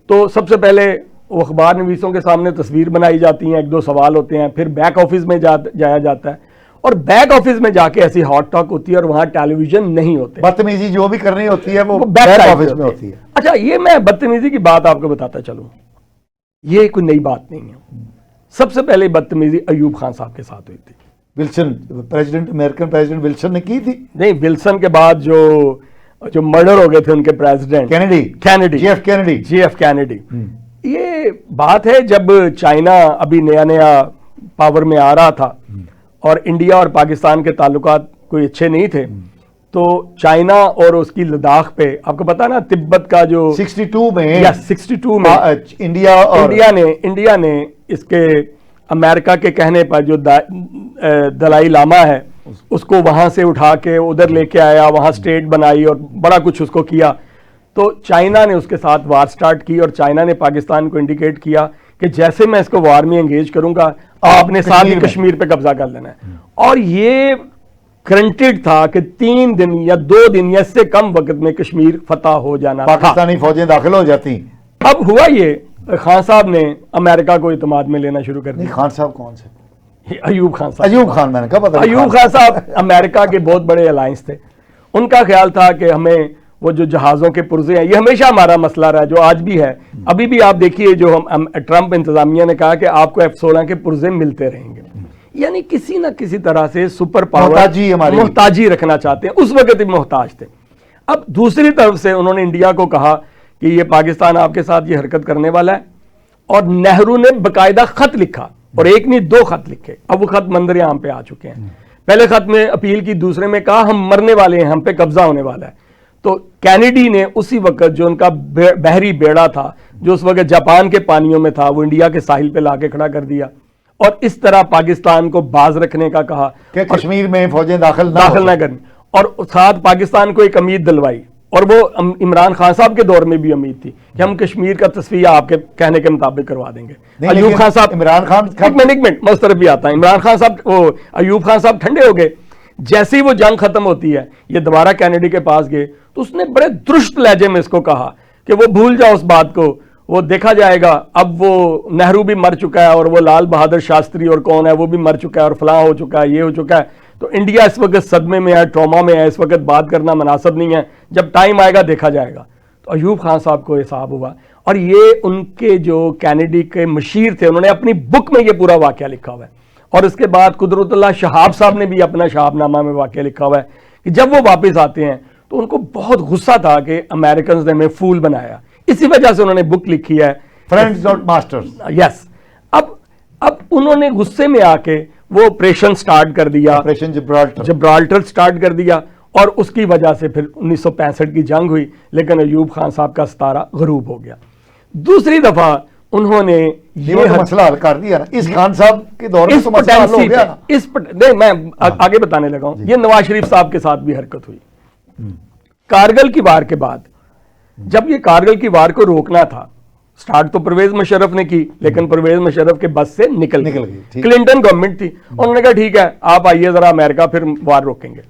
تو سب سے پہلے وہ اخبار نویسوں کے سامنے تصویر بنائی جاتی ہیں، 1-2 سوال ہوتے ہیں، پھر بیک آفس میں جایا جاتا ہے اور بیک آفس میں جا کے ایسی ہاٹ ٹاک ہوتی ہے اور وہاں ٹیلی ویژن نہیں ہوتے. بدتمیزی جو بھی کرنی ہوتی ہے وہ بیک آفس میں ہوتی ہے. اچھا، یہ میں بدتمیزی کی بات آپ کو بتاتا چلوں، یہ کوئی نئی بات نہیں ہے. سب سے پہلے بدتمیزی ایوب خان صاحب کے ساتھ ہوئی تھی. امریکن پریزیڈنٹ ولسن نے کی تھی. نہیں، ولسن کے بعد جو مرڈر ہو گئے تھے ان کے پریزیڈنٹ جی ایف کینیڈی. یہ بات ہے جب چائنا ابھی نیا پاور میں آ رہا تھا اور انڈیا اور پاکستان کے تعلقات کوئی اچھے نہیں تھے، تو چائنا اور اس کی لداخ پہ آپ کو پتا نا تبت کا جو 62 میں انڈیا نے اس کے امریکہ کے کہنے پر جو دلائی لاما ہے اس کو وہاں سے اٹھا کے ادھر لے کے آیا، وہاں سٹیٹ بنائی اور بڑا کچھ اس کو کیا. تو چائنا نے اس کے ساتھ وار سٹارٹ کی اور چائنا نے پاکستان کو انڈیکیٹ کیا کہ جیسے میں اس کو وار میں انگیج کروں گا آپ نے ساتھ ہی کشمیر پہ قبضہ کر لینا ہے. اور یہ گرنٹڈ تھا کہ 3 دن یا 2 دن یا اس سے کم وقت میں کشمیر فتح ہو جانا، پاکستانی فوجیں داخل ہو جاتی. اب ہوا یہ، خان صاحب نے امریکہ کو اعتماد میں لینا شروع کر دیا. خان صاحب کون سے؟ ایوب خان صاحب. میں نے کہا پتہ ایوب خان صاحب امریکہ کے بہت بڑے الائنس تھے. ان کا خیال تھا کہ ہمیں وہ جو جہازوں کے پرزے ہیں، یہ ہمیشہ ہمارا مسئلہ رہا جو آج بھی ہے. ابھی بھی آپ دیکھیے جو ہم ٹرمپ انتظامیہ نے کہا کہ آپ کو F-16 کے پرزے ملتے رہیں گے. یعنی کسی نہ کسی طرح سے سپر پاور محتاجی رکھنا چاہتے ہیں، اس وقت بھی محتاج تھے۔ اب دوسری طرف سے انہوں نے انڈیا کو کہا کہ یہ پاکستان آپ کے ساتھ یہ حرکت کرنے والا ہے، اور نہرو نے باقاعدہ خط لکھا، اور ایک نہیں 2 خط لکھے۔ اب وہ خط منظر عام پہ آ چکے ہیں۔ پہلے خط میں اپیل کی، دوسرے میں کہا ہم مرنے والے ہیں، ہم پہ قبضہ ہونے والا ہے۔ تو کینیڈی نے اسی وقت جو ان کا بحری بیڑا تھا جو اس وقت جاپان کے پانیوں میں تھا، وہ انڈیا کے ساحل پہ لا کے کھڑا کر دیا، اور اس طرح پاکستان کو باز رکھنے کا کہا کہ کشمیر میں فوجیں داخل نہ کریں، اور ساتھ پاکستان کو ایک امید دلوائی، اور وہ عمران خان صاحب کے دور میں بھی امید تھی کہ ہم کشمیر کا تصفیہ آپ کے کہنے کے مطابق کروا دیں گے۔ ایوب خان صاحب، عمران خان ایک منٹ میں اس طرف بھی آتا ہے، عمران خان صاحب، وہ ایوب خان صاحب ٹھنڈے ہو گئے۔ جیسے ہی وہ جنگ ختم ہوتی ہے، یہ دوبارہ کینیڈی کے پاس گئے، تو اس نے بڑے درست لہجے میں اس کو کہا کہ وہ بھول جاؤ اس بات کو، وہ دیکھا جائے گا، اب وہ نہرو بھی مر چکا ہے، اور وہ لال بہادر شاستری اور کون ہے وہ بھی مر چکا ہے، اور فلاں ہو چکا ہے، یہ ہو چکا ہے۔ تو انڈیا اس وقت صدمے میں ہے، ٹراما میں ہے، اس وقت بات کرنا مناسب نہیں ہے، جب ٹائم آئے گا دیکھا جائے گا۔ تو ایوب خان صاحب کو حساب ہوا، اور یہ ان کے جو کینیڈی کے مشیر تھے، انہوں نے اپنی بک میں یہ پورا واقعہ لکھا ہوا ہے۔ اور اس کے بعد قدرت اللہ شہاب صاحب نے بھی اپنا شہاب نامہ میں واقعہ لکھا ہوا ہے کہ جب وہ واپس آتے ہیں تو ان کو بہت غصہ تھا کہ امریکنز نے ہمیں فول بنایا، اسی وجہ سے انہوں نے بک لکھی ہے فرینڈز ناٹ ماسٹرز۔ یس، اب انہوں نے غصے میں آ کے وہ آپریشن سٹارٹ کر دیا، آپریشن جبرالٹر سٹارٹ کر دیا، اور اس کی وجہ سے پھر 1965 کی جنگ ہوئی، لیکن ایوب خان صاحب کا ستارہ غروب ہو گیا۔ دوسری دفعہ انہوں نے یہ مسئلہ حل کر دیا نا، اس خان صاحب کے دور میں تو مسئلہ حل ہو گیا نا۔ نہیں، میں آگے بتانے لگا ہوں، یہ نواز شریف صاحب کے ساتھ بھی حرکت ہوئی۔ کارگل کی وار کے بعد، جب یہ کارگل کی وار کو روکنا تھا، سٹارٹ تو پرویز مشرف نے کی، لیکن پرویز مشرف کے بس سے نکل گئی، کلنٹن گورنمنٹ تھی، انہوں نے کہا ٹھیک ہے آپ آئیے ذرا امریکہ، پھر وار روکیں گے۔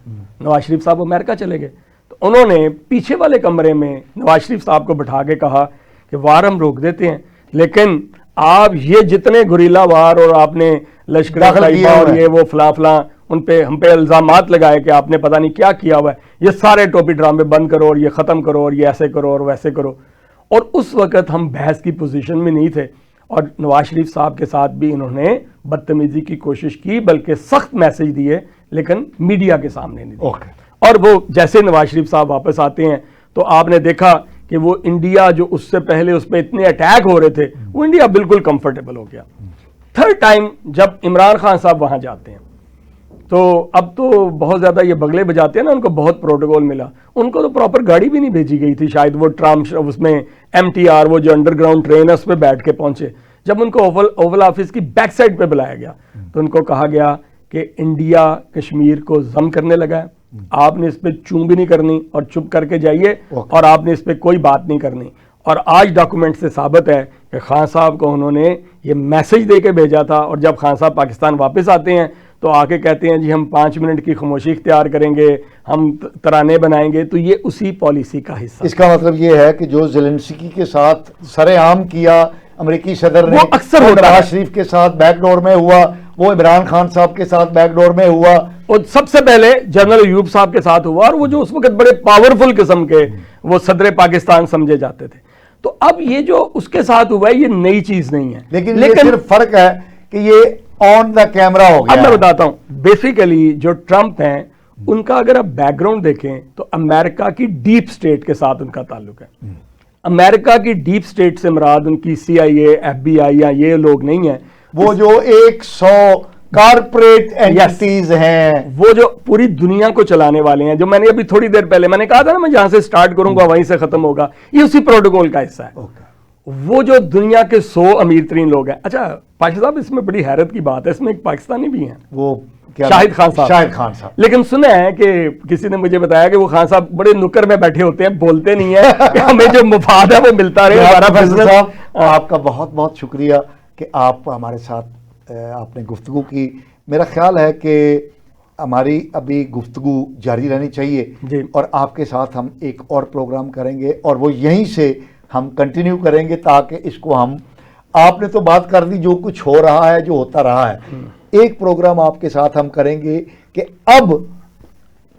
نواز شریف صاحب امریکہ چلے گئے، تو انہوں نے پیچھے والے کمرے میں نواز شریف صاحب کو بٹھا کے کہا کہ وار ہم روک دیتے ہیں، لیکن آپ یہ جتنے گوریلا وار اور آپ نے لشکر طیبہ اور یہ وہ فلاں فلاں ان پہ ہم پہ الزامات لگائے کہ آپ نے پتہ نہیں کیا کیا ہوا ہے، یہ سارے ٹوپی ڈرامے بند کرو، اور یہ ختم کرو، اور یہ ایسے کرو اور ویسے کرو۔ اور اس وقت ہم بحث کی پوزیشن میں نہیں تھے، اور نواز شریف صاحب کے ساتھ بھی انہوں نے بدتمیزی کی کوشش کی، بلکہ سخت میسج دیے، لیکن میڈیا کے سامنے نہیں دیے۔ اور وہ جیسے نواز شریف صاحب واپس آتے ہیں تو آپ نے دیکھا کہ وہ انڈیا جو اس سے پہلے اس پہ اتنے اٹیک ہو رہے تھے، وہ انڈیا بالکل کمفرٹیبل ہو گیا۔ تھرڈ ٹائم جب عمران خان صاحب وہاں جاتے ہیں تو اب تو بہت زیادہ یہ بگلے بجاتے ہیں نا، ان کو بہت پروٹوکول ملا، ان کو تو پراپر گاڑی بھی نہیں بھیجی گئی تھی، شاید وہ ٹرام اس میں MTR وہ جو انڈر گراؤنڈ ٹرین ہے اس پہ بیٹھ کے پہنچے۔ جب ان کو اوول آفس کی بیک سائڈ پہ بلایا گیا تو ان کو کہا گیا کہ انڈیا کشمیر کو ضم کرنے لگا ہے، آپ نے اس پہ چوں بھی نہیں کرنی، اور چپ کر کے جائیے، اور آپ نے اس پہ کوئی بات نہیں کرنی۔ اور آج ڈاکومنٹ سے ثابت ہے کہ خان صاحب کو انہوں نے یہ میسج دے کے بھیجا تھا، اور جب خان صاحب پاکستان واپس آتے ہیں تو آ کے کہتے ہیں جی ہم 5 منٹ کی خاموشی اختیار کریں گے، ہم ترانے بنائیں گے۔ تو یہ اسی پالیسی کا حصہ، اس کا مطلب یہ ہے کہ جو زیلنسکی کے ساتھ سر عام کیا امریکی صدر نے، وہ اکثر نواز شریف کے ساتھ بیک ڈور میں ہوا، وہ عمران خان صاحب کے ساتھ بیک ڈور میں ہوا، اور سب سے پہلے جنرل ایوب صاحب کے ساتھ ہوا، اور وہ جو اس وقت بڑے پاورفل قسم کے وہ صدر پاکستان سمجھے جاتے تھے۔ تو اب یہ جو اس کے ساتھ ہوا ہے یہ نئی چیز نہیں ہے، لیکن یہ صرف فرق ہے کہ یہ آن دا کیمرہ ہو گیا۔ اب میں بتاتا ہوں، بیسیکلی جو ٹرمپ ہیں ان کا اگر آپ بیک گراؤنڈ دیکھیں تو امریکہ کی ڈیپ سٹیٹ کے ساتھ ان کا تعلق ہے۔ امریکہ کی ڈیپ سٹیٹ سے مراد ان کی CIA FBI یا یہ لوگ نہیں ہیں، وہ جو 100 کارپوریٹ اینٹیز ہیں، وہ جو پوری دنیا کو چلانے والے ہیں، جو میں نے ابھی تھوڑی دیر پہلے میں نے کہا تھا نا میں جہاں سے سٹارٹ کروں گا وہیں سے ختم ہوگا، یہ اسی پروٹوکول کا حصہ ہے۔ وہ جو دنیا کے 100 امیر ترین لوگ ہیں۔ اچھا پاشا صاحب، اس میں بڑی حیرت کی بات ہے، اس میں ایک پاکستانی بھی ہیں، وہ شاہد خان صاحب۔ شاہد خان صاحب، لیکن سنا ہے کہ کسی نے مجھے بتایا کہ وہ خان صاحب بڑے نکر میں بیٹھے ہوتے ہیں، بولتے نہیں ہیں کہ ہمیں جو مفاد ہے وہ ملتا رہے ہمارا بزنس۔ آپ کا بہت بہت شکریہ کہ آپ ہمارے ساتھ آپ نے گفتگو کی۔ میرا خیال ہے کہ ہماری ابھی گفتگو جاری رہنی چاہیے، اور آپ کے ساتھ ہم ایک اور پروگرام کریں گے، اور وہ یہیں سے ہم کنٹینیو کریں گے، تاکہ اس کو ہم، آپ نے تو بات کر دی جو کچھ ہو رہا ہے، جو ہوتا رہا ہے، ایک پروگرام آپ کے ساتھ ہم کریں گے کہ اب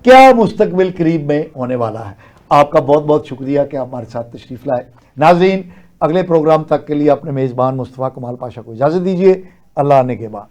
کیا مستقبل قریب میں ہونے والا ہے۔ آپ کا بہت بہت شکریہ کہ آپ ہمارے ساتھ تشریف لائے۔ ناظرین، اگلے پروگرام تک کے لیے اپنے میزبان مصطفیٰ کمال پاشا کو اجازت دیجیے۔ اللہ نے کے بعد